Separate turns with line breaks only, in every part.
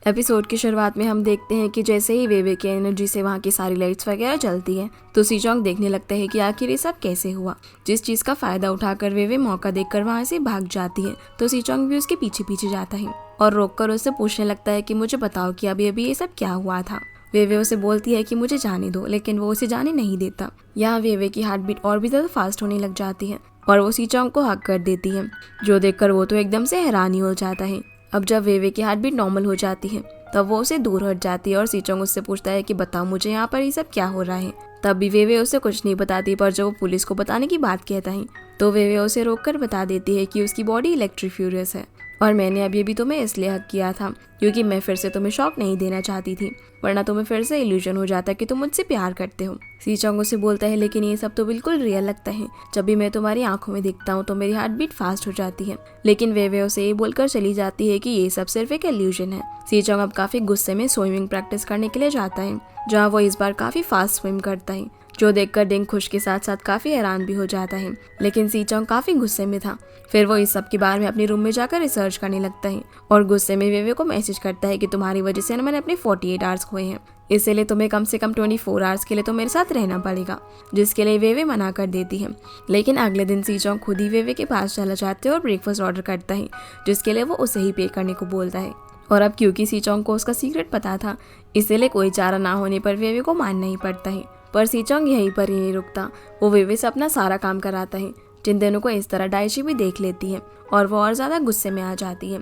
Episode की शुरुआत में हम देखते हैं कि जैसे ही वेवे की एनर्जी से वहाँ की सारी लाइट्स वगैरह जलती है तो सीचोंग देखने लगता है कि आखिर ये सब कैसे हुआ। जिस चीज का फायदा उठाकर वेवे मौका देखकर वहाँ से भाग जाती है तो सीचोंग भी उसके पीछे पीछे जाता है और रोककर उससे पूछने लगता है कि मुझे बताओ कि अभी अभी ये सब क्या हुआ था। वेवे उसे बोलती है कि मुझे जाने दो, लेकिन वो उसे जाने नहीं देता। यहाँ वेवे की हार्ट बीट और भी ज्यादा फास्ट होने लग जाती है और वो सीचोंग को हक कर देती है, जो देखकर वो तो एकदम से हैरान ही हो जाता है। अब जब वेवे की हार्ट बीट नॉर्मल हो जाती है तब वो उसे दूर हट जाती है और सीचोंग उससे पूछता है कि बताओ मुझे यहाँ पर ये सब क्या हो रहा है। तब भी वेवे उसे कुछ नहीं बताती, पर जब वो पुलिस को बताने की बात कहता है तो वेवे उसे रोककर बता देती है कि उसकी बॉडी इलेक्ट्रीफ्यूरियस है और मैंने अभी अभी तुम्हें इसलिए हक किया था क्योंकि मैं फिर से तुम्हें शॉक नहीं देना चाहती थी, वरना तुम्हें फिर से इल्यूजन हो जाता कि तुम मुझसे प्यार करते हो। सीचोंग उसे बोलता है लेकिन ये सब तो बिल्कुल रियल लगता है, जब भी मैं तुम्हारी आंखों में दिखता हूँ तो मेरी हार्ट बीट फास्ट हो जाती है। लेकिन वेवे उसे ये बोलकर चली जाती है कि ये सब सिर्फ एक इल्यूजन है। सीचोंग अब काफी गुस्से में स्विमिंग प्रैक्टिस करने के लिए जाता है, जहाँ वो इस बार काफी फास्ट स्विम करता है, जो देखकर डिंग खुश के साथ साथ काफी हैरान भी हो जाता है। लेकिन सीचोंग काफी गुस्से में था। फिर वो इस सब के बारे में अपने रूम में जाकर रिसर्च करने लगता है और गुस्से में वेवे को मैसेज करता है कि तुम्हारी वजह से मैंने अपने 48 आवर्स खोए हैं, इसलिए तुम्हें कम से कम 24 आवर्स के लिए तो मेरे साथ रहना पड़ेगा, जिसके लिए वेवे मना कर देती है। लेकिन अगले दिन सीचोंग खुद ही वेवे के पास चला जाता है और ब्रेकफास्ट ऑर्डर करता है, जिसके लिए वो उसे ही पे करने को बोलता है। और अब क्योंकि सीचोंग को उसका सीक्रेट पता था, इसलिए कोई चारा ना होने पर वेवे को मानना ही पड़ता है। पर सीचोंग यहीं पर ही नहीं रुकता, वो वेवे से अपना सारा काम कराता है। जिन दोनों को इस तरह डाइशी भी देख लेती है और वो और ज्यादा गुस्से में आ जाती है।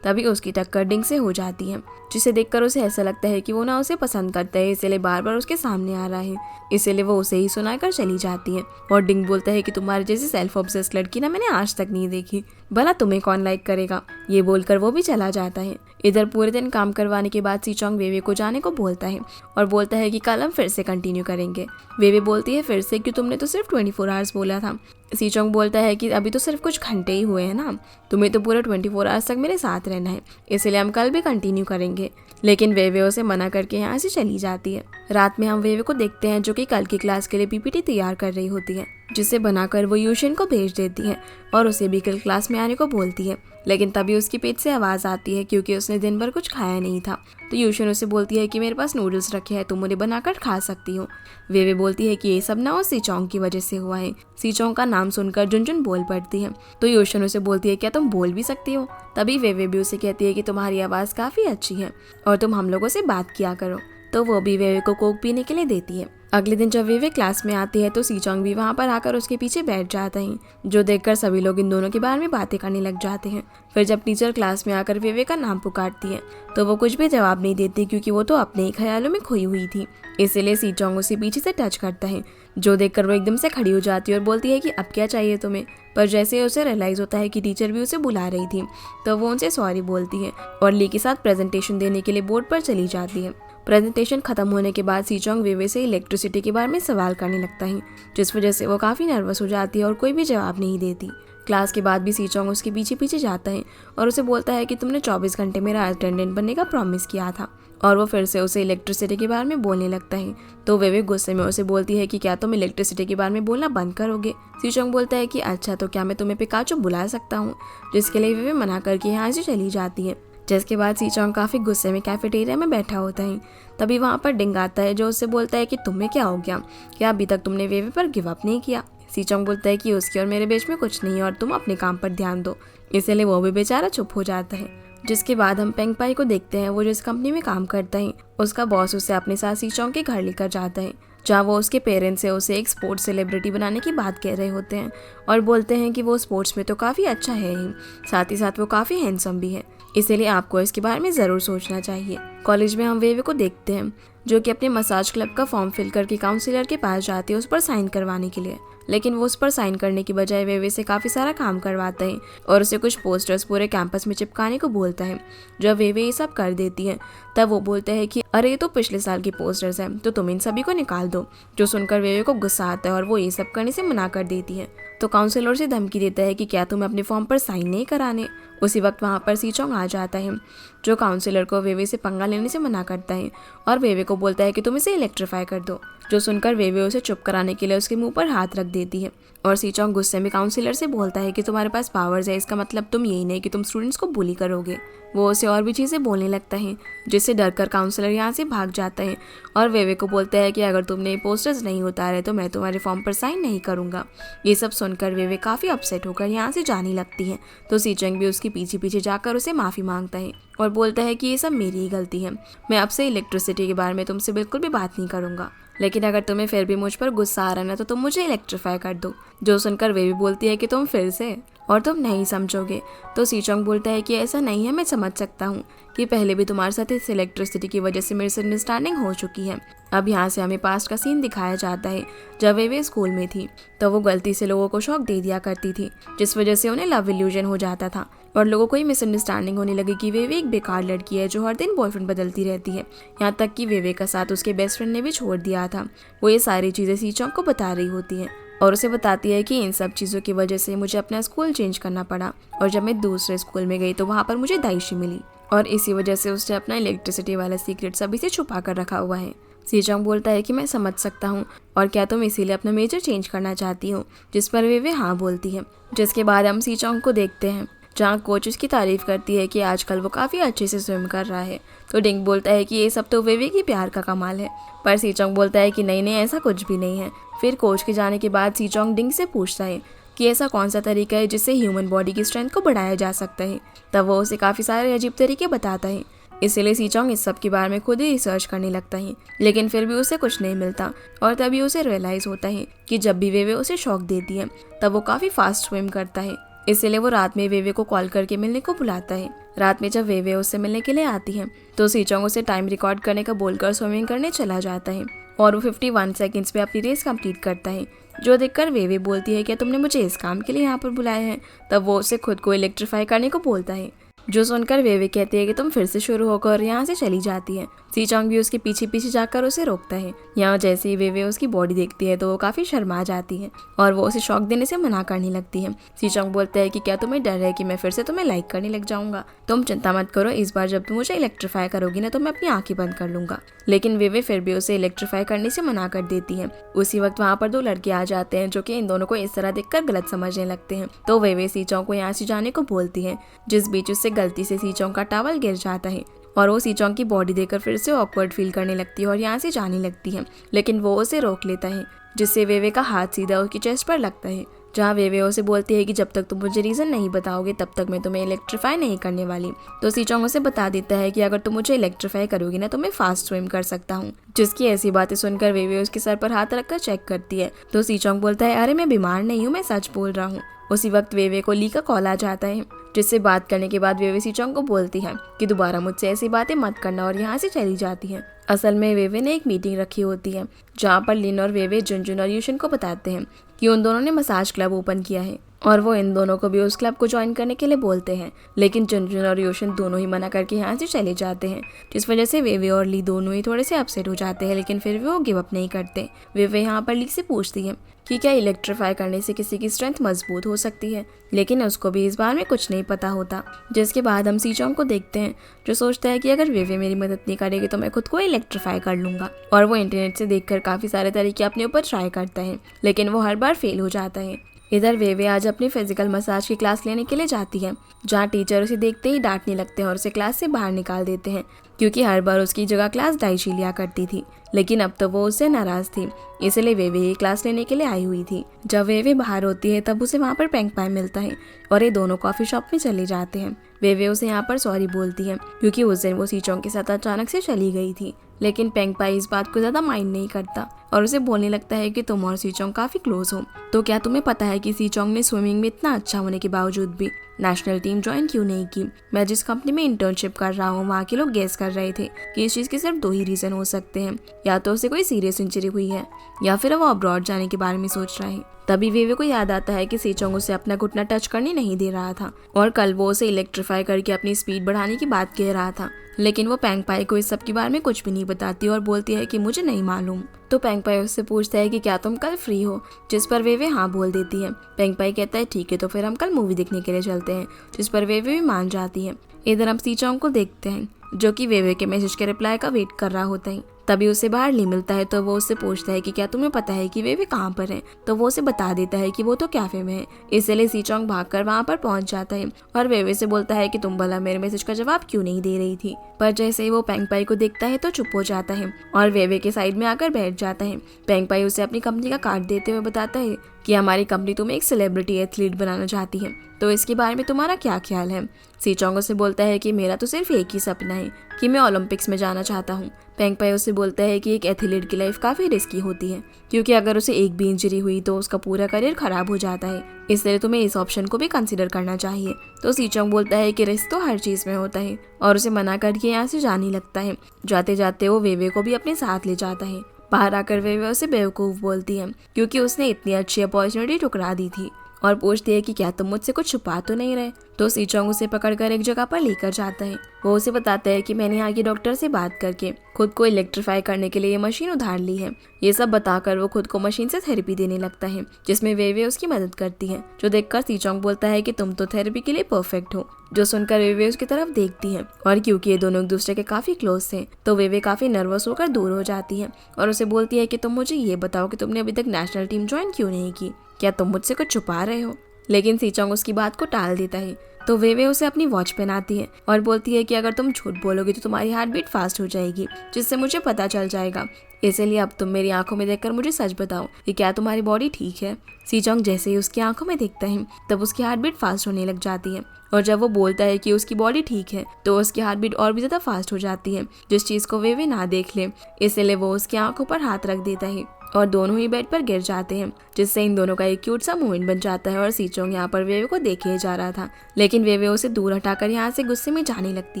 तभी उसकी टक्कर डिंग से हो जाती है, जिसे देखकर उसे ऐसा लगता है कि वो ना उसे पसंद करता है, इसलिए बार बार उसके सामने आ रहा है, इसलिए वो उसे ही सुनाकर चली जाती है। और डिंग बोलता है कि तुम्हारे जैसी सेल्फ ऑब्सेस्ड लड़की ना मैंने आज तक नहीं देखी, भला तुम्हें कौन लाइक करेगा। ये बोलकर वो भी चला जाता है। इधर पूरे दिन काम करवाने के बाद सीचोंग वेवे को जाने को बोलता है और बोलता है कि कल हम फिर से कंटिन्यू करेंगे। वेवे बोलती है फिर से कि तुमने तो सिर्फ 24 आवर्स बोला था। सीचोंग बोलता है कि अभी तो सिर्फ कुछ घंटे ही हुए हैं ना, तुम्हें तो पूरा 24 आवर्स तक मेरे साथ रहना है, इसलिए हम कल भी कंटिन्यू करेंगे। लेकिन वेवे उसे मना करके यहाँ से चली जाती है। रात में हम वेवे को देखते हैं जो कि कल की क्लास के लिए पीपीटी तैयार कर रही होती है, जिसे बनाकर वो यूशिन को भेज देती है और उसे भी कल क्लास में आने को बोलती है। लेकिन तभी उसकी पेट से आवाज आती है क्योंकि उसने दिन भर कुछ खाया नहीं था। तो यूशिन उसे बोलती है कि मेरे पास नूडल्स रखे हैं, तुम उन्हें बनाकर खा सकती हो। वेवे बोलती है कि ये सब ना उस सीचोंग की वजह से हुआ है। सीचोंग का नाम सुनकर जुनजुन बोल पड़ती है, तो यूशिन उसे बोलती है क्या तुम बोल भी सकती हो। तभी वेवे भी उसे कहती है कि तुम्हारी आवाज काफी अच्छी है और तुम हम लोगों से बात किया करो। तो वो भी वेवे को कोक पीने के लिए देती है। अगले दिन जब वेवे क्लास में आती है तो सीचोंग भी वहाँ पर आकर उसके पीछे बैठ जाता है, जो देखकर सभी लोग इन दोनों के बारे में बातें करने लग जाते हैं। फिर जब टीचर क्लास में आकर वेवे का नाम पुकारती है तो वो कुछ भी जवाब नहीं देती, क्योंकि वो तो अपने ही ख्यालों में खोई हुई थी। इसलिए सीचोंग उसे पीछे से टच करता है, जो देखकर वो एकदम से खड़ी हो जाती है और बोलती है कि अब क्या चाहिए तुम्हें। पर जैसे ही उसे रियलाइज होता है कि टीचर भी उसे बुला रही थी तो वो उनसे सॉरी बोलती है और ली के साथ प्रेजेंटेशन देने के लिए बोर्ड पर चली जाती है। प्रेजेंटेशन खत्म होने के बाद सीचोंग वेवे से इलेक्ट्रिसिटी के बारे में सवाल करने लगता है, जिस वजह से वो काफ़ी नर्वस हो जाती है और कोई भी जवाब नहीं देती। क्लास के बाद भी सीचोंग उसके पीछे पीछे जाता है और उसे बोलता है कि तुमने 24 घंटे मेरा अटेंडेंट बनने का प्रॉमिस किया था। और वो फिर से उसे इलेक्ट्रिसिटी के बारे में बोलने लगता है। तो वेवे गुस्से में उसे बोलती है कि क्या तुम इलेक्ट्रिसिटी के बारे में बोलना बंद करोगे। सीचोंग बोलता है कि अच्छा तो क्या मैं तुम्हें पिकाचू बुला सकता हूँ, जिसके लिए वेवे मना करके यहाँ से चली जाती है। जिसके बाद सीचोंग काफी गुस्से में कैफेटेरिया में बैठा होता है। तभी वहाँ पर डिंग आता है, जो उससे बोलता है कि तुम्हें क्या हो गया, क्या अभी तक तुमने वेवे पर गिव अप नहीं किया। सीचोंग बोलता है कि उसके और मेरे बीच में कुछ नहीं और तुम अपने काम पर ध्यान दो, इसलिए वो भी बेचारा चुप हो जाता है। जिसके बाद हम पेंगपाई को देखते हैं, वो जिस कंपनी में काम करता है उसका बॉस उसे अपने साथ सीचोंग के घर लेकर जाता है, जहाँ वो उसके पेरेंट्स से उसे एक स्पोर्ट्स सेलिब्रिटी बनाने की बात कह रहे होते हैं और बोलते हैं कि वो स्पोर्ट्स में तो काफ़ी अच्छा है ही, साथ ही साथ वो काफ़ी हैंडसम भी है, इसीलिए आपको इसके बारे में ज़रूर सोचना चाहिए। कॉलेज में हम वेवे को देखते हैं, जो कि अपने मसाज क्लब का फॉर्म फिल करके काउंसिलर के पास जाती है उस पर साइन करवाने के लिए। लेकिन वो उस पर साइन करने की बजाय वेवे से काफ़ी सारा काम करवाता है और उसे कुछ पोस्टर्स पूरे कैंपस में चिपकाने को बोलता है। जब वेवे ये सब कर देती है तब वो बोलता है कि अरे ये तो पिछले साल की पोस्टर्स हैं, तो तुम इन सभी को निकाल दो। जो सुनकर वेवे को गुस्सा आता है और वो ये सब करने से मना कर देती है। तो काउंसलर से धमकी देता है कि क्या तुम्हें अपने फॉर्म पर साइन नहीं कराने। उसी वक्त वहाँ पर सीचोंग आ जाता है, जो काउंसलर को वेवे से पंगा लेने से मना करता है और वेवे को बोलता है कि तुम इसे इलेक्ट्रीफाई कर दो, जो सुनकर वेवे उसे चुप कराने के लिए उसके मुंह पर हाथ रख देती है। और सीचोंग गुस्से में काउंसलर से बोलता है कि तुम्हारे पास पावर्स है, इसका मतलब तुम यही नहीं कि तुम स्टूडेंट्स को बुली करोगे। वो उसे और भी चीज़ें बोलने लगता है, जिससे डरकर काउंसलर यहाँ से भाग जाता है और वेवे को बोलता है कि अगर तुमने पोस्टर्स नहीं उतारे तो मैं तुम्हारे फॉर्म पर साइन नहीं करूँगा। ये सब सुनकर वेवे काफ़ी अपसेट होकर यहाँ से जाने लगती है, तो सीचोंग भी उसके पीछे पीछे जाकर उसे माफ़ी मांगता है और बोलता है कि ये सब मेरी ही गलती है, मैं अब से इलेक्ट्रिसिटी के बारे में तुमसे बिल्कुल भी बात नहीं करूँगा, लेकिन अगर तुम्हें फिर भी मुझ पर गुस्सा आ रहा है तो तुम मुझे इलेक्ट्रीफाई कर दो। जो सुनकर वेवी बोलती है कि तुम फिर से और तुम नहीं समझोगे। तो सीचोंग बोलता है कि ऐसा नहीं है, मैं समझ सकता हूँ कि पहले भी तुम्हारे साथ इस इलेक्ट्रिसिटी की वजह से मिसअंडरस्टैंडिंग हो चुकी है। अब यहाँ से हमें पास्ट का सीन दिखाया जाता है। जब वे स्कूल में थी तो वो गलती से लोगों को शॉक दे दिया करती थी, जिस वजह से उन्हें लव इल्यूजन हो जाता था और लोगों को ये मिसअंडरस्टैंडिंग होने लगी कि वेवे एक बेकार लड़की है जो हर दिन बॉयफ्रेंड बदलती रहती है। यहाँ तक कि वेवे का साथ उसके बेस्ट फ्रेंड ने भी छोड़ दिया था। वो ये सारी चीज़ें सीचोंग को बता रही होती है और उसे बताती है कि इन सब चीज़ों की वजह से मुझे अपना स्कूल चेंज करना पड़ा और जब मैं दूसरे स्कूल में गई तो वहाँ पर मुझे दाइशी मिली और इसी वजह से उसने अपना इलेक्ट्रिसिटी वाला सीक्रेट सभी से छुपा कर रखा हुआ है। सीचोंग बोलता है कि मैं समझ सकता हूँ और क्या तुम इसीलिए अपना मेजर चेंज करना चाहती हो, जिस पर वे हाँ बोलती है। जिसके बाद हम सीचोंग को देखते हैं जहाँ कोच उसकी तारीफ करती है कि आजकल वो काफ़ी अच्छे से स्विम कर रहा है। तो डिंग बोलता है कि ये सब तो वेवे की प्यार का कमाल है, पर सीचोंग बोलता है कि नहीं ऐसा कुछ भी नहीं है। फिर कोच के जाने के बाद सीचोंग डिंग से पूछता है कि ऐसा कौन सा तरीका है जिससे ह्यूमन बॉडी की स्ट्रेंथ को बढ़ाया जा सकता है। तब वो उसे काफ़ी सारे अजीब तरीके बताता है। इसलिए सीचोंग इस सब के बारे में खुद ही रिसर्च करने लगता है, लेकिन फिर भी उसे कुछ नहीं मिलता और तभी उसे रियलाइज़ होता है कि जब भी वेवे उसे शॉक देती है तब वो काफ़ी फास्ट स्विम करता है। इसलिए वो रात में वेवे को कॉल करके मिलने को बुलाता है। रात में जब वेवे उससे मिलने के लिए आती है तो सीचोंग उसे टाइम रिकॉर्ड करने का बोलकर स्विमिंग करने चला जाता है और वो 51 सेकंड्स पे अपनी रेस कंप्लीट करता है, जो देखकर वेवे बोलती है कि तुमने मुझे इस काम के लिए यहाँ पर बुलाया है। तब वो उसे खुद को इलेक्ट्रीफाई करने को बोलता है, जो सुनकर वेवे कहती है कि तुम फिर से शुरू होकर यहाँ से चली जाती है। सीचोंग भी उसके पीछे पीछे जाकर उसे रोकता है। यहाँ जैसे ही वेवे उसकी बॉडी देखती है तो वो काफ़ी शर्मा जाती है और वो उसे शॉक देने से मना करने लगती है। सीचोंग बोलता है कि क्या तुम्हें डर है कि मैं फिर से तुम्हें लाइक करने लग जाऊंगा? तुम चिंता मत करो, इस बार जब तुम मुझे इलेक्ट्रीफाई करोगी ना तो मैं अपनी आंखें बंद कर लूंगा। लेकिन वेवे फिर भी उसे इलेक्ट्रीफाई करने से मना कर देती है। उसी वक्त वहाँ पर 2 लड़के आ जाते हैं जो कि इन दोनों को इस तरह देखकर गलत समझने लगते हैं। तो वेवे सीचोंग को यहाँ से जाने को बोलती है, जिस बीच उससे गलती से सीचोंग का टॉवल गिर जाता है और वो सीचोंग की बॉडी देखकर फिर से ऑकवर्ड फील करने लगती है और यहाँ से जाने लगती है, लेकिन वो उसे रोक लेता है, जिससे वेवे का हाथ सीधा उसकी चेस्ट पर लगता है। जहाँ वेवे उसे बोलती है कि जब तक तुम मुझे रीज़न नहीं बताओगे तब तक मैं तुम्हें इलेक्ट्रीफाई नहीं करने वाली। तो सीचोंग उसे बता देता है कि अगर तुम मुझे इलेक्ट्रीफाई करोगी ना तो मैं फास्ट स्विम कर सकता हूँ। जिसकी ऐसी बातें सुनकर वेवे उसके सर पर हाथ रखकर चेक करती है। तो सीचोंग बोलता है अरे मैं बीमार नहीं हूँ, मैं सच बोल रहा हूँ। उसी वक्त वेवे को ली का कॉल आ जाता है, जिससे बात करने के बाद वेवे सीचोंग को बोलती है कि दोबारा मुझसे ऐसी बातें मत करना और यहाँ से चली जाती है। असल में वेवे ने एक मीटिंग रखी होती है जहाँ पर लिन और वेवे जुनजुन और यूशन को बताते हैं कि उन दोनों ने मसाज क्लब ओपन किया है और वो इन दोनों को भी उस क्लब को ज्वाइन करने के लिए बोलते हैं, लेकिन जुनजुन और यूशन दोनों ही मना करके यहाँ से चले जाते हैं, जिस वजह से वेवे और ली दोनों ही थोड़े से अपसेट हो जाते हैं, लेकिन फिर भी वो गिव अप नहीं करते। वेवे यहाँ पर ली से पूछती है कि क्या इलेक्ट्रीफाई करने से किसी की स्ट्रेंथ मजबूत हो सकती है, लेकिन उसको भी इस बारे में कुछ नहीं पता होता। जिसके बाद हम सीचोंग को देखते हैं जो सोचता है कि अगर वेवे मेरी मदद नहीं करेगी तो मैं खुद को इलेक्ट्रीफाई कर लूँगा, और वो इंटरनेट से देखकर काफ़ी सारे तरीके अपने ऊपर ट्राई करता है, लेकिन वो हर बार फेल हो जाता है। इधर वेवे आज अपनी फिजिकल मसाज की क्लास लेने के लिए जाती है, जहाँ टीचर उसे देखते ही डांटने लगते हैं और उसे क्लास से बाहर निकाल देते हैं, क्योंकि हर बार उसकी जगह क्लास दाइशी लिया करती थी, लेकिन अब तो वो उससे नाराज थी, इसलिए वेवे ये क्लास लेने के लिए आई हुई थी। जब वेवे बाहर होती है तब उसे वहाँ पर पेंगपाई मिलता है और ये दोनों कॉफी शॉप में चले जाते हैं। वेवे उसे यहाँ पर सॉरी बोलती है क्योंकि उस दिन वो सीचोंग के साथ अचानक से चली गई थी, लेकिन पेंगपाई इस बात को ज़्यादा माइंड नहीं करता और उसे बोलने लगता है कि तुम और सीचोंग काफ़ी क्लोज हो, तो क्या तुम्हें पता है कि सीचोंग ने स्विमिंग में इतना अच्छा होने के बावजूद भी नेशनल टीम ज्वाइन क्यों नहीं की? मैं जिस कंपनी में इंटर्नशिप कर रहा हूँ वहाँ के लोग गेस कर रहे थे कि इस चीज के सिर्फ 2 ही रीजन हो सकते हैं, या तो उसे कोई सीरियस इंजरी हुई है या फिर वो अब्रॉड जाने के बारे में सोच रहा है। तभी वेवे को याद आता है कि सीचोंग उसे अपना घुटना टच करने नहीं दे रहा था और कल वो उसे इलेक्ट्रीफाई करके अपनी स्पीड बढ़ाने की बात कह रहा था, लेकिन वो पेंगपाई को इस सब के बारे में कुछ भी नहीं बताती और बोलती है कि मुझे नहीं मालूम। तो पेंगपाई उससे पूछता है कि क्या तुम कल फ्री हो, जिस पर वेवे हाँ बोल देती है। पेंगपाई कहता है ठीक है, तो फिर हम कल मूवी देखने के लिए चलते हैं, जिस पर वेवे भी मान जाती है। इधर हम सीचोंग को देखते हैं जो कि वेवे के मैसेज के रिप्लाई का वेट कर रहा होता है। तभी उसे बाहर ली मिलता है तो वो उससे पूछता है कि क्या तुम्हें पता है कि वेवे कहाँ पर है, तो वो उसे बता देता है कि वो तो कैफे में है। इसलिए सीचोंग भागकर वहाँ पर पहुँच जाता है और वेवे से बोलता है कि तुम भला मेरे मैसेज का जवाब क्यों नहीं दे रही थी। पर जैसे ही वो पेंगपाई को देखता है तो चुप हो जाता है और वेवे के साइड में आकर बैठ जाता है। पेंगपाई उसे अपनी कंपनी का कार्ड देते हुए बताता है कि हमारी कंपनी तुम्हें एक सेलिब्रिटी एथलीट बनाना चाहती है, तो इसके बारे में तुम्हारा क्या ख्याल है। सीचोंग उसे बोलता है कि मेरा तो सिर्फ एक ही सपना है कि मैं ओलंपिक्स में जाना चाहता हूँ। पेंगपाई उसे बोलता है कि एक एथलीट की लाइफ काफी रिस्की होती है, क्योंकि अगर उसे एक भी इंजरी हुई तो उसका पूरा करियर खराब हो जाता है, इसलिए तुम्हें इस ऑप्शन को भी कंसीडर करना चाहिए। तो सीचोंग बोलता है कि रिस्क तो हर चीज में होता है और उसे मना करके यहाँ से जाने लगता है। जाते जाते वो वेवे को भी अपने साथ ले जाता है। बाहर आकर वेवे उसे बेवकूफ बोलती है क्योंकि उसने इतनी अच्छी अपॉर्चुनिटी ठुकरा दी थी और पूछती है कि क्या तुम मुझसे कुछ छुपा तो नहीं रहे। तो सीचोंग उसे पकड़कर एक जगह पर लेकर जाता है। वो उसे बताता है कि मैंने यहाँ के डॉक्टर से बात करके खुद को इलेक्ट्रीफाई करने के लिए ये मशीन उधार ली है। ये सब बताकर वो खुद को मशीन से थेरेपी देने लगता है, जिसमें वेवे उसकी मदद करती है, जो देखकर सीचोंग बोलता है कि तुम तो थेरेपी के लिए परफेक्ट हो। जो सुनकर वेवे उसकी तरफ देखती है और क्योंकि ये दोनों एक दूसरे के काफी क्लोज थे तो वेवे काफी नर्वस होकर दूर हो जाती है और उसे बोलती है कि तुम मुझे ये बताओ कि तुमने अभी तक नेशनल टीम ज्वाइन क्यों नहीं की, क्या तुम मुझसे कुछ छुपा रहे हो। लेकिन सीचोंग उसकी बात को टाल देता है। तो वेवे उसे अपनी वॉच पहनाती है और बोलती है कि अगर तुम झूठ बोलोगे तो तुम्हारी हार्ट बीट फास्ट हो जाएगी, जिससे मुझे पता चल जाएगा। इसलिए अब तुम मेरी आंखों में देखकर मुझे सच बताओ कि क्या तुम्हारी बॉडी ठीक है। सीचोंग जैसे ही उसकी आंखों में देखता है तब उसकी हार्ट बीट फास्ट होने लग जाती है और जब वो बोलता है कि उसकी बॉडी ठीक है तो उसकी हार्ट बीट और भी ज्यादा फास्ट हो जाती है, जिस चीज को वेवे ना देख ले। इसलिए वो उसकी आंखों पर हाथ रख देता है और दोनों ही बेड पर गिर जाते हैं, जिससे इन दोनों का एक क्यूट सा मूवमेंट बन जाता है। और सीचोंग यहाँ पर वेवे को देखे जा रहा था, लेकिन वेवे उसे दूर हटाकर यहाँ से गुस्से में जाने लगती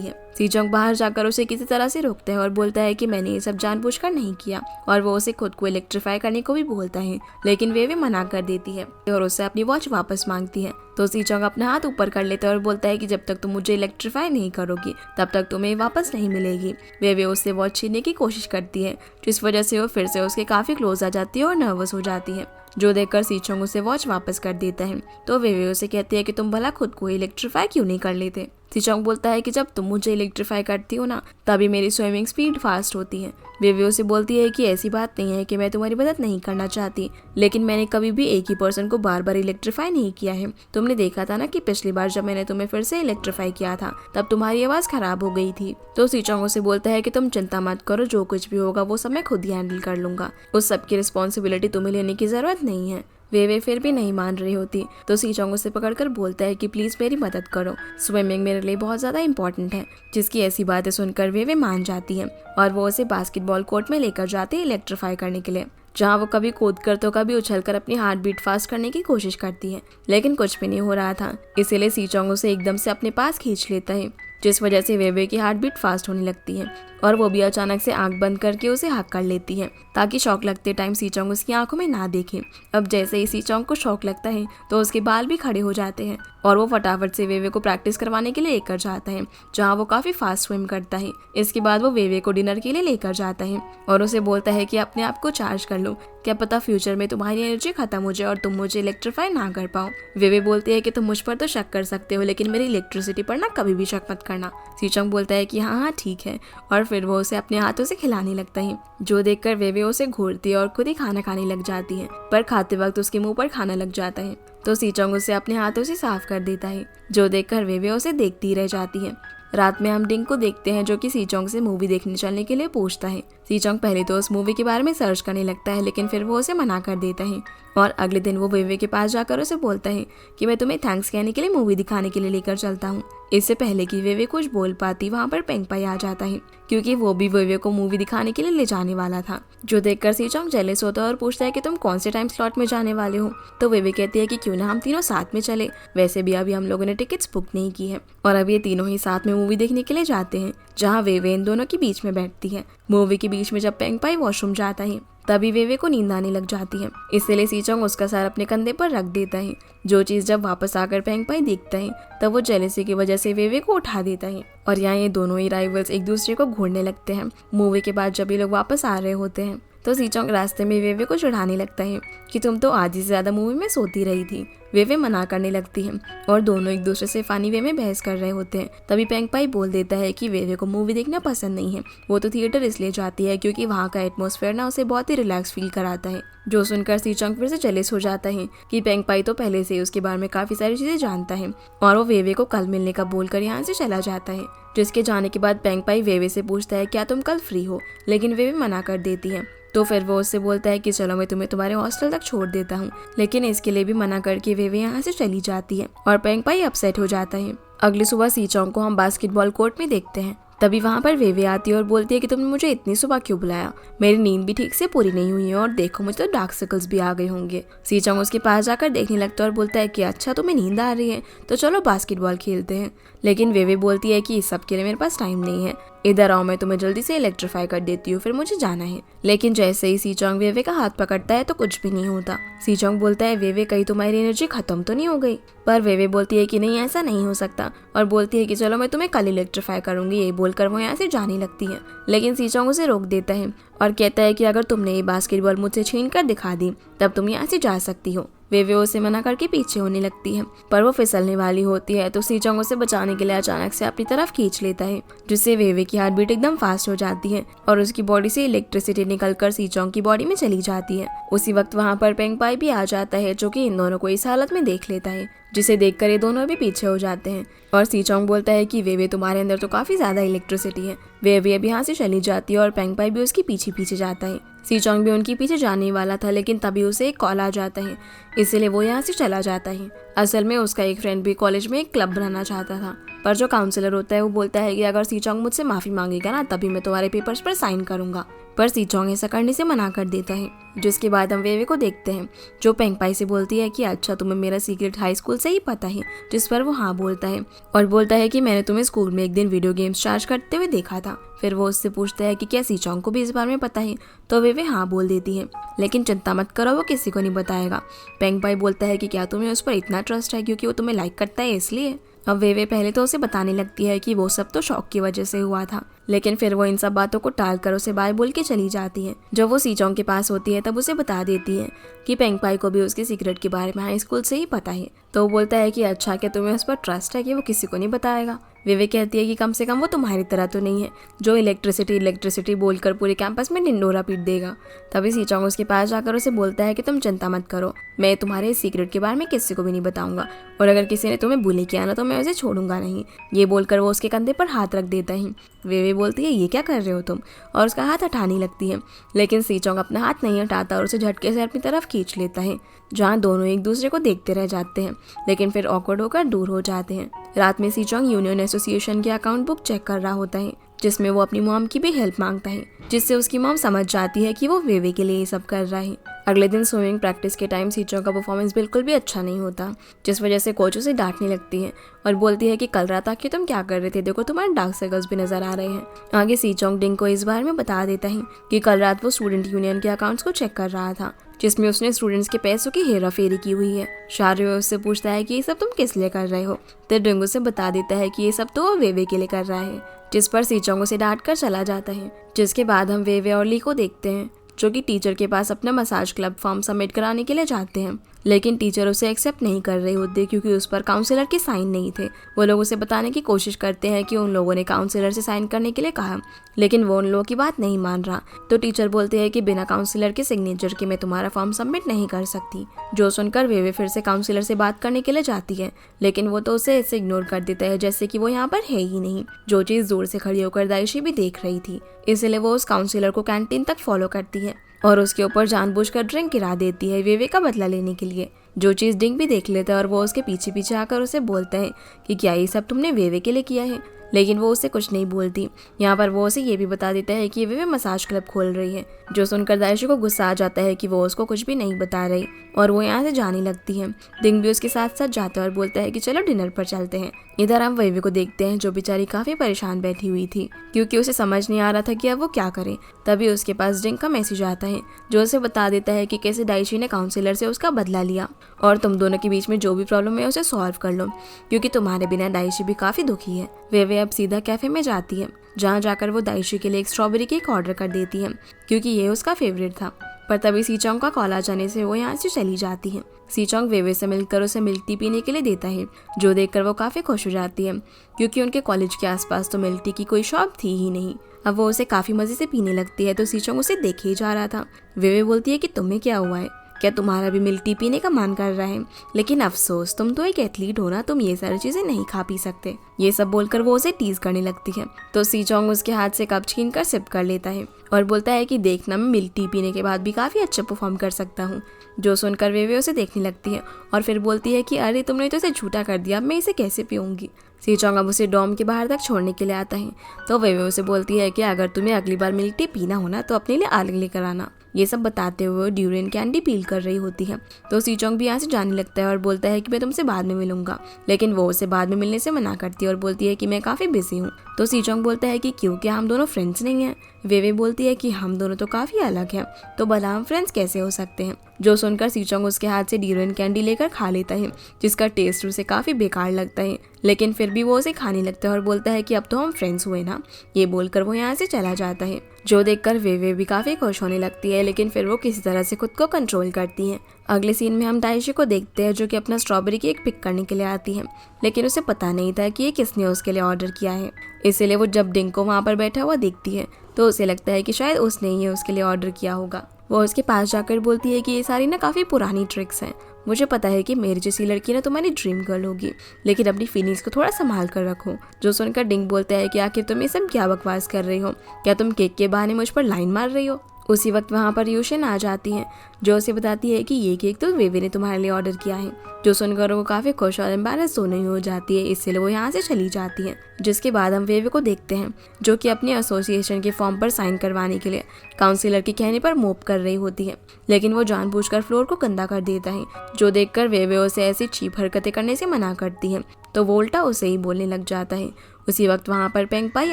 है। सीचोंग बाहर जाकर उसे किसी तरह से रोकता है और बोलता है कि मैंने ये सब जानबूझकर नहीं किया, और वो उसे खुद को इलेक्ट्रीफाई करने को भी बोलता है, लेकिन वेवे मना कर देती है और उससे अपनी वॉच वापस मांगती है। तो सीचोंग अपना हाथ ऊपर कर लेता है और बोलता है कि जब तक तुम मुझे इलेक्ट्रीफाई नहीं करोगी तब तक तुम्हें वापस नहीं मिलेगी। वेवे उससे वॉच छीनने की कोशिश करती है, जिस वजह से वो फिर से उसके काफी क्लोज आ जाती है और नर्वस हो जाती है, जो देखकर सीचोंग उसे वॉच वापस कर देता है। तो वेवे उसे कहती है कि तुम भला खुद को इलेक्ट्रीफाई क्यों नहीं कर लेते। सीचोंग बोलता है कि जब तुम मुझे इलेक्ट्रीफाई करती हो ना तभी मेरी स्विमिंग स्पीड फास्ट होती है। वेवे उसे बोलती है कि ऐसी बात नहीं है कि मैं तुम्हारी मदद नहीं करना चाहती, लेकिन मैंने कभी भी एक ही पर्सन को बार बार इलेक्ट्रीफाई नहीं किया है। तुमने देखा था ना कि पिछली बार जब मैंने तुम्हें फिर से इलेक्ट्रीफाई किया था तब तुम्हारी आवाज खराब हो गई थी। तो सीचोंग उसे बोलता है कि तुम चिंता मत करो, जो कुछ भी होगा वो सब मैं खुद ही हैंडल कर लूंगा, उस सब की रिस्पॉन्सिबिलिटी तुम्हें लेने की जरूरत नहीं है। वेवे फिर भी नहीं मान रही होती तो सीचोंग उसे पकड़कर बोलता है कि प्लीज मेरी मदद करो, स्विमिंग मेरे लिए बहुत ज्यादा इंपॉर्टेंट है। जिसकी ऐसी बातें सुनकर वेवे मान जाती है और वो उसे बास्केटबॉल कोर्ट में लेकर जाती है इलेक्ट्रीफाई करने के लिए, जहाँ वो कभी कूद कर तो कभी उछलकर अपनी हार्ट बीट फास्ट करने की कोशिश करती है, लेकिन कुछ भी नहीं हो रहा था। इसीलिए सीचोंग उसे एकदम से अपने पास खींच लेता है, जिस वजह से वेवे की हार्ट बीट फास्ट होने लगती है और वो भी अचानक से आंख बंद करके उसे हक कर लेती है ताकि शॉक लगते टाइम सीचोंग उसकी आंखों में ना देखे। अब जैसे ही सीचोंग को शॉक लगता है तो उसके बाल भी खड़े हो जाते हैं और वो फटाफट से वेवे को प्रैक्टिस करवाने के लिए लेकर जाता है, जहाँ वो काफी फास्ट स्विम करता है। इसके बाद वो वेवे को डिनर के लिए लेकर जाता है और उसे बोलता है कि अपने आप को चार्ज कर लो, क्या पता फ्यूचर में तुम्हारी एनर्जी खत्म हो जाए और तुम मुझे इलेक्ट्रीफाई ना कर पाओ। वेवे बोलती है कि तुम मुझ पर तो शक कर सकते हो, लेकिन मेरी इलेक्ट्रिसिटी पर ना कभी भी शक मत करना। सीचोंग बोलता है कि हाँ हाँ ठीक है, और फिर वो उसे अपने हाथों से खिलाने लगता है, जो देखकर वेवे उसे घूरती है और खुद ही खाना खाने लग जाती है, पर खाते वक्त उसके मुंह पर खाना लग जाता है। तो सीचोंग उसे अपने हाथों से साफ कर देता है, जो देखकर वेवे उसे देखती रह जाती है। रात में हम डिंग को देखते हैं, जो कि सीचोंग से मूवी देखने चलने के लिए पूछता है। सीचोंग पहले तो उस मूवी के बारे में सर्च करने लगता है, लेकिन फिर वो उसे मना कर देता है और अगले दिन वो वेवे के पास जाकर उसे बोलता है कि मैं तुम्हें थैंक्स कहने के लिए मूवी दिखाने के लिए लेकर चलता हूँ। इससे पहले कि वेवे कुछ बोल पाती वहाँ पर पेंगपाई आ जाता है, क्योंकि वो भी वेवे को मूवी दिखाने के लिए ले जाने वाला था, जो देखकर सीचोंग जेलस होता है और पूछता है कि तुम कौन से टाइम स्लॉट में जाने वाले हो। तो वेवे कहती है कि क्यों ना हम तीनों साथ में चले, वैसे भी अभी हम लोगों ने टिकट्स बुक नहीं की है और अब ये तीनों ही साथ में मूवी देखने के लिए जाते हैं, जहाँ वेवे इन दोनों के बीच में बैठती है। मूवी के बीच में जब पेंगपाई वॉशरूम जाता है तभी वेवे को नींद आने लग जाती है, इसलिए सीचोंग उसका सर अपने कंधे पर रख देता है। जो चीज जब वापस आकर पेंगपाई देखता है तब वो जेलेसी की वजह से वेवे को उठा देता है और यहाँ ये दोनों ही राइवल्स एक दूसरे को घूरने लगते हैं। मूवी के बाद जब ये लोग वापस आ रहे होते हैं तो सीचोंग रास्ते में वेवे को चिढ़ाने लगता है कि तुम तो आधी से ज्यादा मूवी में सोती रही थी। वेवे मना करने लगती है और दोनों एक दूसरे से फानी वे में बहस कर रहे होते हैं। तभी पेंगपाई बोल देता है कि वेवे को मूवी देखना पसंद नहीं है, वो तो थिएटर इसलिए जाती है क्योंकि वहाँ का एटमॉस्फेयर ना उसे बहुत ही रिलैक्स फील कराता है। जो सुनकर सीचोंग फिर से जेलस हो जाता है कि पेंगपाई तो पहले से ही उसके बारे में काफी सारी चीजें जानता है और वो वेवे को कल मिलने का बोलकर यहाँ से चला जाता है। जिसके जाने के बाद पेंगपाई वेवे से पूछता है क्या तुम कल फ्री हो, लेकिन वेवे मना कर देती है। तो फिर वो उससे बोलता है कि चलो मैं तुम्हें तुम्हारे हॉस्टल तक छोड़ देता हूँ, लेकिन इसके लिए भी मना करके वेवे यहाँ से चली जाती है और पेंगपाई अपसेट हो जाता है। अगली सुबह सीचोंग को हम बास्केटबॉल कोर्ट में देखते हैं। तभी वहाँ पर वेवे आती है और बोलती है कि तुमने मुझे इतनी सुबह क्यों बुलाया, मेरी नींद भी ठीक से पूरी नहीं हुई है और देखो मुझे तो डार्क सर्कल्स भी आ गए होंगे। सीचोंग उसके पास जाकर देखने लगता है और बोलता है कि अच्छा तुम्हें नींद आ रही है तो चलो बास्केटबॉल खेलते हैं, लेकिन वेवे बोलती है कि इस सब के लिए मेरे पास टाइम नहीं है, इधर आओ मैं तुम्हें जल्दी से इलेक्ट्रीफाई कर देती हूँ, फिर मुझे जाना है। लेकिन जैसे ही सीचोंग वेवे का हाथ पकड़ता है तो कुछ भी नहीं होता। सीचोंग बोलता है वेवे कहीं तुम्हारी एनर्जी खत्म तो नहीं हो गई, पर वेवे बोलती है कि नहीं ऐसा नहीं हो सकता और बोलती है कि चलो मैं तुम्हें कल इलेक्ट्रीफाई करूंगी। ये बोलकर वो यहाँ से जाने लगती है, लेकिन सीचोंग उसे रोक देता है और कहता है कि अगर तुमने ये बास्केटबॉल मुझसे छीन कर दिखा दी तब तुम यहाँ से जा सकती हो। वेवे उसे मना करके पीछे होने लगती है, पर वो फिसलने वाली होती है तो सीचोंग उसे बचाने के लिए अचानक से अपनी तरफ खींच लेता है, जिससे वेवे की हार्ट बीट एकदम फास्ट हो जाती है और उसकी बॉडी से इलेक्ट्रिसिटी निकलकर सीचोंग की बॉडी में चली जाती है। उसी वक्त वहाँ पर पेंगपाई भी आ जाता है, जो कि इन दोनों को इस हालत में देख लेता है, जिसे देखकर ये दोनों भी पीछे हो जाते हैं और सीचोंग बोलता है कि वेवे तुम्हारे अंदर तो काफी ज्यादा इलेक्ट्रिसिटी है। वेवे अब यहाँ से चली जाती है और पेंगपाई भी उसके पीछे पीछे जाता है। सीचोंग भी उनके पीछे जाने वाला था, लेकिन तभी उसे एक कॉल आ जाता है, इसलिए वो यहाँ से चला जाता है। असल में उसका एक फ्रेंड भी कॉलेज में एक क्लब बनाना चाहता था, पर जो काउंसलर होता है वो बोलता है कि अगर सीचोंग मुझसे माफी मांगेगा ना तभी मैं तुम्हारे पेपर्स पर साइन करूंगा, पर सीचोंग ऐसा करने से मना कर देता है। जिसके बाद हम वेवे को देखते हैं, जो पेंगपाई से बोलती है कि अच्छा तुम्हें मेरा सीक्रेट हाई स्कूल से ही पता है, जिस पर वो हाँ बोलता है और बोलता है कि मैंने तुम्हें स्कूल में एक दिन वीडियो गेम्स चार्ज करते हुए देखा था। फिर वो उससे पूछता है कि क्या सीचोंग को भी इस बारे में पता है, तो वेवे हाँ बोल देती है, लेकिन चिंता मत करो वो किसी को नहीं बताएगा। पेंगपाई बोलता है कि क्या तुम्हें उस पर इतना ट्रस्ट है क्योंकि वो तुम्हें लाइक करता है इसलिए। अब वेवे पहले तो उसे बताने लगती है कि वो सब तो शौक की वजह से हुआ था, लेकिन फिर वो इन सब बातों को टालकर उसे बाय बोल के चली जाती है। जब वो सीचोंग के पास होती है तब उसे बता देती है कि पेंगपाई को भी उसके सीक्रेट के बारे में हाई स्कूल से ही पता है। तो वो बोलता है कि अच्छा क्या तुम्हें उस पर ट्रस्ट है कि वो किसी को नहीं बताएगा। वेवे कहती है कि कम से कम वो तुम्हारी तरह तो नहीं है जो इलेक्ट्रिसिटी बोलकर पूरे कैंपस में ढिंडोरा पीट देगा। तभी सीचोंग उसके पास जाकर उसे बोलता है कि तुम चिंता मत करो, मैं तुम्हारे इस सीक्रेट के बारे में किसी को भी नहीं बताऊंगा और अगर किसी ने तुम्हें बुली किया ना तो मैं उसे छोड़ूंगा नहीं। ये बोलकर वो उसके कंधे पर हाथ रख देता है। वेवे बोलती है ये क्या कर रहे हो तुम, और उसका हाथ हटाने लगती है, लेकिन सीचोंग अपना हाथ नहीं हटाता और उसे झटके से अपनी तरफ खींच लेता है, जहाँ दोनों एक दूसरे को देखते रह जाते हैं, लेकिन फिर ऑकवर्ड होकर दूर हो जाते हैं। रात में सीचोंग यूनियन एसोसिएशन की अकाउंट बुक चेक कर रहा होता है, जिसमें वो अपनी मॉम की भी हेल्प मांगता है, जिससे उसकी मॉम समझ जाती है कि वो वेवे के लिए ये सब कर रहा है। अगले दिन स्विमिंग प्रैक्टिस के टाइम सीचोंग का परफॉर्मेंस बिल्कुल भी अच्छा नहीं होता, जिस वजह से कोच उसे डांटने लगती है और बोलती है कि कल रात आके तुम क्या कर रहे थे, देखो तुम्हारे डार्क सर्कल्स भी नजर आ रहे हैं। आगे सीचोंग डिंग को इस बारे में बता देता है कि कल रात वो स्टूडेंट यूनियन के अकाउंट्स को चेक कर रहा था, जिसमें उसने स्टूडेंट्स के पैसों की हेराफेरी की हुई है। शारियो उससे पूछता है कि ये सब तुम किस लिए कर रहे हो, तो डिंग उसे बता देता है कि ये सब तो वो वेवे के लिए कर रहा है, जिस पर सीचोंग उसे डांट कर चला जाता है। जिसके बाद हम वेवे और ली को देखते हैं, जो कि टीचर के पास अपना मसाज क्लब फॉर्म सबमिट कराने के लिए जाते हैं, लेकिन टीचर उसे एक्सेप्ट नहीं कर रहे होते क्योंकि उस पर काउंसलर के साइन नहीं थे। वो लोग उसे बताने की कोशिश करते हैं कि उन लोगों ने काउंसलर से साइन करने के लिए कहा, लेकिन वो उन लोगों की बात नहीं मान रहा। तो टीचर बोलते हैं कि बिना काउंसलर के सिग्नेचर के मैं तुम्हारा फॉर्म सबमिट नहीं कर सकती। जो सुनकर वेवे फिर से काउंसलर से बात करने के लिए जाती है, लेकिन वो तो उसे ऐसे इग्नोर कर देता है जैसे कि वो यहाँ पर है ही नहीं, जो चीज दूर से खड़ी होकर दाइशी भी देख रही थी। इसलिए वो उस काउंसलर को कैंटीन तक फॉलो करती है और उसके ऊपर जानबूझकर ड्रिंक गिरा देती है वेवे का बदला लेने के लिए, जो चीज डिंग भी देख लेता है और वो उसके पीछे पीछे आकर उसे बोलता है कि क्या ये सब तुमने वेवे के लिए किया है, लेकिन वो उसे कुछ नहीं बोलती। यहाँ पर वो उसे ये भी बता देता है कि वेवे मसाज क्लब खोल रही है, जो सुनकर दाइशी को गुस्सा आ जाता है कि वो उसको कुछ भी नहीं बता रही और वो यहाँ से जाने लगती है। डिंग भी उसके साथ साथ जाता है और बोलता है कि चलो डिनर पर चलते हैं, इधर हम वेवे को देखते हैं जो बेचारी काफी परेशान बैठी हुई थी क्योंकि उसे समझ नहीं आ रहा था कि अब वो क्या करे। तभी उसके पास जिंग का मैसेज आता है जो उसे बता देता है कि कैसे दाइशी ने काउंसलर से उसका बदला लिया और तुम दोनों के बीच में जो भी प्रॉब्लम है उसे सॉल्व कर लो क्योंकि तुम्हारे बिना दाइशी भी काफी दुखी है। वेवे अब सीधा कैफे में जाती है जहाँ जाकर वो दाइशी के लिए एक स्ट्रॉबेरी केक ऑर्डर कर देती है क्योंकि ये उसका फेवरेट था। पर तभी सीचोंग का कॉल आ जाने से वो यहाँ से चली जाती है। सीचोंग वेवे से मिलकर उसे मिल्क टी पीने के लिए देता है जो देखकर वो काफी खुश हो जाती है क्योंकि उनके कॉलेज के आसपास तो मिल्क टी की कोई शॉप थी ही नहीं। अब वो उसे काफी मजे से पीने लगती है तो सीचोंग उसे देखे ही जा रहा था। वेवे बोलती है कि तुम्हें क्या हुआ है, क्या तुम्हारा भी मिल्क टी पीने का मन कर रहा है? लेकिन अफसोस तुम तो एक एथलीट हो ना, तुम ये सारी चीजें नहीं खा पी सकते। ये सब बोलकर वो उसे टीज करने लगती है तो सीचोंग उसके हाथ से कप छीन कर सिप कर लेता है और बोलता है कि देखना मैं मिल्क टी पीने के बाद भी काफी अच्छा परफॉर्म कर सकता हूँ। जो सुनकर वेवे उसे देखने लगती है और फिर बोलती है कि अरे तुमने तो इसे झूठा कर दिया, अब मैं इसे कैसे पीऊंगी। सीचोंग अब उसे डॉम के बाहर तक छोड़ने के लिए आता है तो वेवे उसे बोलती है कि अगर तुम्हें अगली बार मिल्क टी पीना हो ना तो अपने लिए अलग लेकर आना। ये सब बताते हुए ड्यूरियन कैंडी पील कर रही होती है तो सीचोंग भी यहाँ से जाने लगता है और बोलता है कि मैं तुमसे बाद में मिलूंगा, लेकिन वो उसे बाद में मिलने से मना करती है और बोलती है कि मैं काफी बिजी हूँ। तो सीचोंग बोलता है कि क्यों, क्या हम दोनों फ्रेंड्स नहीं हैं? वेवे बोलती है कि हम दोनों तो काफी अलग हैं, तो भला हम फ्रेंड्स कैसे हो सकते हैं? जो सुनकर सीचोंग उसके हाथ से ड्यूरियन कैंडी लेकर खा लेता है जिसका टेस्ट उसे काफी बेकार लगता है, लेकिन फिर भी वो उसे खाने लगता है और बोलता है कि अब तो हम फ्रेंड्स हुए ना। ये बोलकर वो यहाँ से चला जाता है। जो देखकर वेवे भी काफी खुश होने लगती है, लेकिन फिर वो किसी तरह से खुद को कंट्रोल करती है। अगले सीन में हम दाइशी को देखते हैं जो कि अपना स्ट्रॉबेरी केक पिक करने के लिए आती है, लेकिन उसे पता नहीं था कि ये किसने उसके लिए ऑर्डर किया है। इसीलिए वो जब डिंग को वहाँ पर बैठा हुआ देखती है तो उसे लगता है कि शायद उसने ही उसके लिए ऑर्डर किया होगा। वो उसके पास जाकर बोलती है कि ये सारी ना काफी पुरानी ट्रिक्स हैं। मुझे पता है कि मेरी जैसी लड़की ना तुम्हारी ड्रीम गर्ल होगी, लेकिन अपनी फीलिंग्स को थोड़ा संभाल कर रखो। जो सुनकर डिंग बोलता है कि आखिर तुम ये सब क्या बकवास कर रही हो, क्या तुम केक के बहाने मुझ पर लाइन मार रही हो? उसी वक्त वहाँ पर यूशन आ जाती है जो उसे बताती है कि ये केक तो वेवे ने तुम्हारे लिए ऑर्डर किया है। जो सुनकर वो काफी खुश और एम्बैरेस दोनों ही हो जाती है, इसलिए वो यहाँ से चली जाती है। जिसके बाद हम वेवे को देखते हैं जो कि अपने एसोसिएशन के फॉर्म पर साइन करवाने के लिए काउंसिलर के कहने पर मोप कर रही होती है, लेकिन वो जानबूझकर फ्लोर को गंदा कर देता है। जो देखकर वेवे उसे ऐसी चीप हरकतें करने से मना करती है तो वो उल्टा उसे ही बोलने लग जाता है। उसी वक्त वहाँ पर पेंगपाई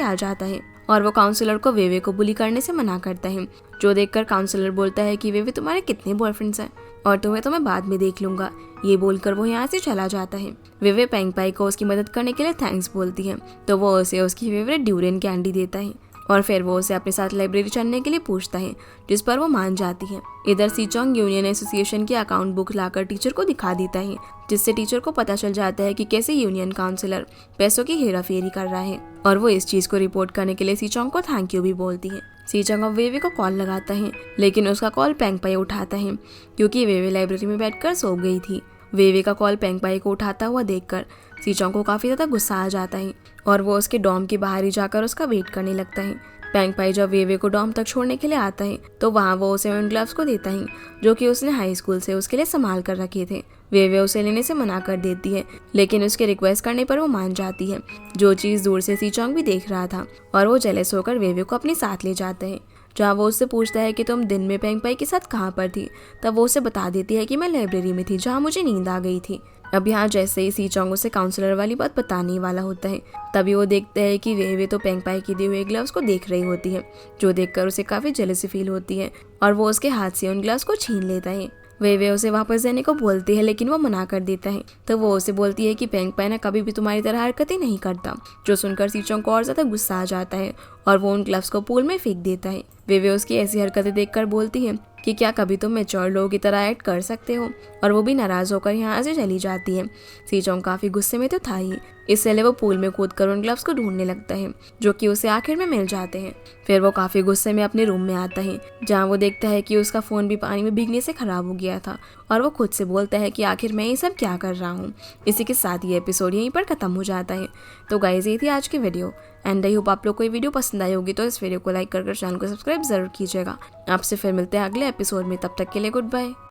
आ जाता है और वो काउंसलर को वेवे को बुली करने से मना करता है। जो देखकर काउंसलर बोलता है कि वेवे तुम्हारे कितने बॉयफ्रेंड्स हैं और तुम्हें तो मैं बाद में देख लूंगा। ये बोलकर वो यहाँ से चला जाता है। वेवे पेंगपाई को उसकी मदद करने के लिए थैंक्स बोलती है तो वो उसे उसकी फेवरेट ड्यूरियन कैंडी देता है और फिर वो उसे अपने साथ लाइब्रेरी चलने के लिए पूछता है, जिस पर वो मान जाती है। इधर सीचोंग यूनियन एसोसिएशन की अकाउंट बुक लाकर टीचर को दिखा देता है, जिससे टीचर को पता चल जाता है कि कैसे यूनियन काउंसिलर पैसों की हेराफेरी कर रहा है और वो इस चीज को रिपोर्ट करने के लिए सीचोंग को थैंक यू भी बोलती है। सीचोंग अब वेवे को कॉल लगाता है, लेकिन उसका कॉल पेंगपाई उठाता है क्योंकि वेवे लाइब्रेरी में बैठकर सो गई थी। वेवे का कॉल पेंगपाई को उठाता हुआ देखकर सीचोंग को काफी ज्यादा गुस्सा आ जाता है और वो उसके डॉम के बाहर ही जाकर उसका वेट करने लगता है। पेंगपाई जब वेवे को डॉम तक छोड़ने के लिए आता है तो वहाँ वो उसे उन ग्लव्स को देता है जो कि उसने हाई स्कूल से उसके लिए संभाल कर रखे थे। वेवे उसे लेने से मना कर देती है, लेकिन उसके रिक्वेस्ट करने पर वो मान जाती है। जो चीज दूर से सीचोंग भी देख रहा था और वो जेलस होकर वेवे को अपने साथ ले जाते हैं। जहाँ वो उससे पूछता है कि तुम दिन में पेंगपाई के साथ कहाँ पर थी, तब वो उसे बता देती है कि मैं लाइब्रेरी में थी जहाँ मुझे नींद आ गई थी। अब यहाँ जैसे ही सीचोंग उसे काउंसलर वाली बात बताने वाला होता है तभी वो देखते हैं कि वेवे तो पेंगपाई के दिए हुए ग्लव्स को देख रही होती है। जो देखकर उसे काफी जेलसी फील होती है और वो उसके हाथ से उन ग्लव्स को छीन लेता है। वेवे उसे वापस देने को बोलती है, लेकिन वो मना कर देता है तो वो उसे बोलती है कि पेंगपाई ना कभी भी तुम्हारी तरह हरकतें नहीं करता। जो सुनकर सीचोंग को और ज्यादा गुस्सा आ जाता है और वो उन ग्लव्स को पूल में फेंक देता है। वेवे उसकी ऐसी हरकतें देखकर बोलती है कि क्या कभी तुम मैच्योर लोगों की तरह एक्ट कर सकते हो, और वो भी नाराज होकर यहाँ से चली जाती है। सीचोंग काफी गुस्से में तो था ही, इसलिए वो पूल में कूदकर उन ग्लव्स को ढूंढने लगता है जो कि उसे आखिर में मिल जाते हैं। फिर वो काफी गुस्से में अपने रूम में आता है जहाँ वो देखता है कि उसका फोन भी पानी में भीगने से खराब हो गया था और वो खुद से बोलता है कि आखिर मैं ये सब क्या कर रहा हूँ। इसी के साथ ये एपिसोड यहीं पर खत्म हो जाता है। तो गाइस ये थी आज की वीडियो एंड आई होप आप लोग को ये वीडियो पसंद आई होगी, तो इस वीडियो को लाइक कर चैनल को सब्सक्राइब जरूर कीजिएगा। आपसे फिर मिलते हैं अगले एपिसोड में, तब तक के लिए गुड बाय।